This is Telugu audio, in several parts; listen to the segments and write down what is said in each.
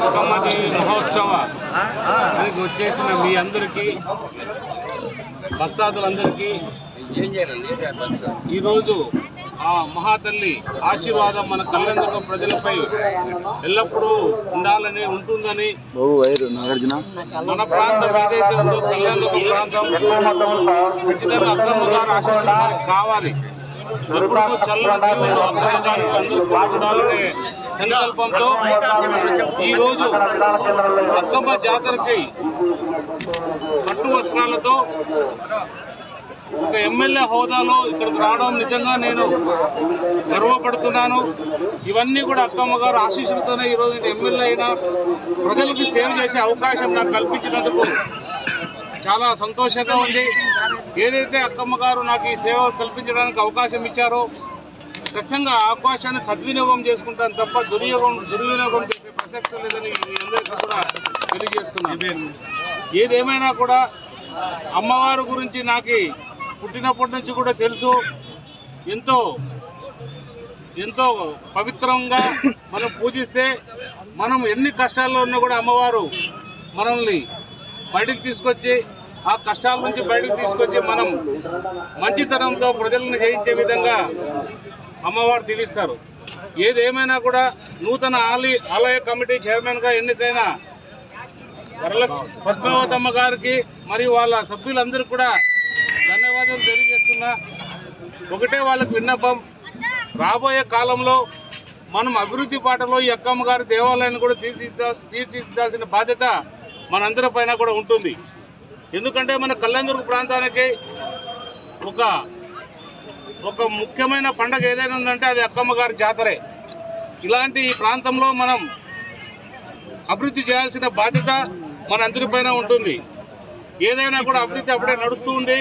అక్కమ్మదేవి మహోత్సవానికి వచ్చేసిన మీ అందరికీ భక్తాదులందరికీ ఈరోజు ఆ మహాతల్లి ఆశీర్వాదం మన కళ్యాణదుర్గం ప్రజలపై ఎల్లప్పుడూ ఉండాలని ఉంటుందని, మన ప్రాంతం ఏదైతే ఉందో కళ్యాణదుర్గం ప్రాంతం ఖచ్చితంగా అక్కమ్మ గారు ఆశీస్సులు మనకి కావాలి. ఎప్పుడు చల్లని దీవులు అక్కమ్మ గారు అందరూ ఉండాలనే సంకల్పంతో ఈరోజు అక్కమ్మ జాతరకి పట్టు వస్త్రాలతో ఒక ఎమ్మెల్యే హోదాలో ఇక్కడికి రావడం నిజంగా నేను గర్వపడుతున్నాను. ఇవన్నీ కూడా అక్కమ్మ గారు ఆశీస్సులతోనే ఈరోజు నేను ఎమ్మెల్యే అయినా ప్రజలకు సేవ చేసే అవకాశం నాకు కల్పించినందుకు చాలా సంతోషంగా ఉంది. ఏదైతే అక్కమ్మ గారు నాకు ఈ సేవ కల్పించడానికి అవకాశం ఇచ్చారో ఖచ్చితంగా ఆ అవకాశాన్ని సద్వినియోగం చేసుకుంటాను తప్ప దుర్వినియోగం చేసే ప్రసక్తి లేదని అందరికీ కూడా తెలియజేస్తున్నాను. ఏదేమైనా కూడా అమ్మవారి గురించి నాకు పుట్టినప్పటి నుంచి కూడా తెలుసు. ఎంతో పవిత్రంగా మనం పూజిస్తే మనం ఎన్ని కష్టాల్లో ఉన్నా కూడా అమ్మవారు మనల్ని బయటకు తీసుకొచ్చి ఆ కష్టాల నుంచి బయటకు తీసుకొచ్చి మనం మంచితనంతో ప్రజలను జయించే విధంగా అమ్మవారు దీవిస్తారు. ఏదేమైనా కూడా నూతన ఆలయ కమిటీ చైర్మన్గా ఎన్నికైన పద్మావతమ్మ గారికి మరియు వాళ్ళ సభ్యులందరూ కూడా ధన్యవాదాలు తెలియజేస్తున్నా. ఒకటే వాళ్ళకు విన్నపం, రాబోయే కాలంలో మనం అభివృద్ధి బాటలో ఈ అక్కమ్మ గారి దేవాలయాన్ని కూడా తీర్చిదిద్దాల్సిన బాధ్యత మనందరి పైన కూడా ఉంటుంది. ఎందుకంటే మన కళ్యాణదుర్గం ప్రాంతానికి ఒక ముఖ్యమైన పండగ ఏదైనా ఉందంటే అది అక్కమ్మ గారి జాతరే. ఇలాంటి ఈ ప్రాంతంలో మనం అభివృద్ధి చేయాల్సిన బాధ్యత మనందరిపైన ఉంటుంది. ఏదైనా కూడా అభివృద్ధి అప్పుడే నడుస్తూ ఉంది.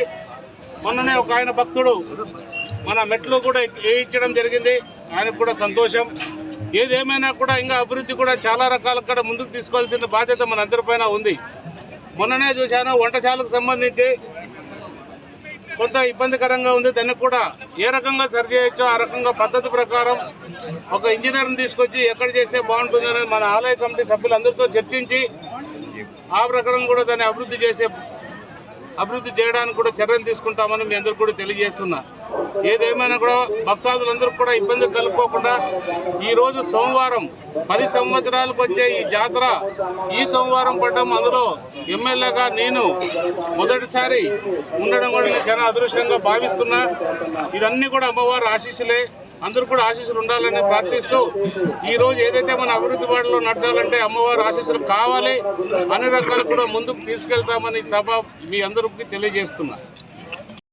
మొన్ననే ఒక ఆయన భక్తుడు మన మెట్లు కూడా వేయించడం జరిగింది, ఆయనకు కూడా సంతోషం. ఏదేమైనా కూడా ఇంకా అభివృద్ధి కూడా చాలా రకాలుగా కూడా ముందుకు తీసుకోవాల్సిన బాధ్యత మనందరిపైన ఉంది. మొన్ననే చూశాను, వంటశాలకు సంబంధించి కొంత ఇబ్బందికరంగా ఉంది. దాన్ని కూడా ఏ రకంగా సరి చేయొచ్చో ఆ రకంగా పద్ధతి ప్రకారం ఒక ఇంజనీర్ని తీసుకొచ్చి ఎక్కడ చేస్తే బాగుంటుందని మన ఆలయ కమిటీ సభ్యులందరితో చర్చించి ఆ ప్రకారం కూడా దాన్ని అభివృద్ధి చేయడానికి కూడా చర్యలు తీసుకుంటామని మీ అందరికీ కూడా తెలియజేస్తున్నా. ఏదేమైనా కూడా భక్తాదులందరూ కూడా ఇబ్బంది కలుపుకోకుండా ఈరోజు సోమవారం 10 సంవత్సరాలకు వచ్చే ఈ జాతర ఈ సోమవారం పడ్డం, అందులో ఎమ్మెల్యేగా నేను మొదటిసారి ఉండడం కూడా నేను చాలా అదృష్టంగా భావిస్తున్నా. ఇదన్నీ కూడా అమ్మవారి ఆశీస్సులే, అందరూ కూడా ఆశీస్సులు ఉండాలని ప్రార్థిస్తూ ఈరోజు ఏదైతే మన అభివృద్ధి బాటలో నడచాలంటే అమ్మవారి ఆశీస్సులు కావాలి, అన్ని రకాలు కూడా ముందుకు తీసుకెళ్తామని సభ మీ అందరికీ తెలియజేస్తున్నా.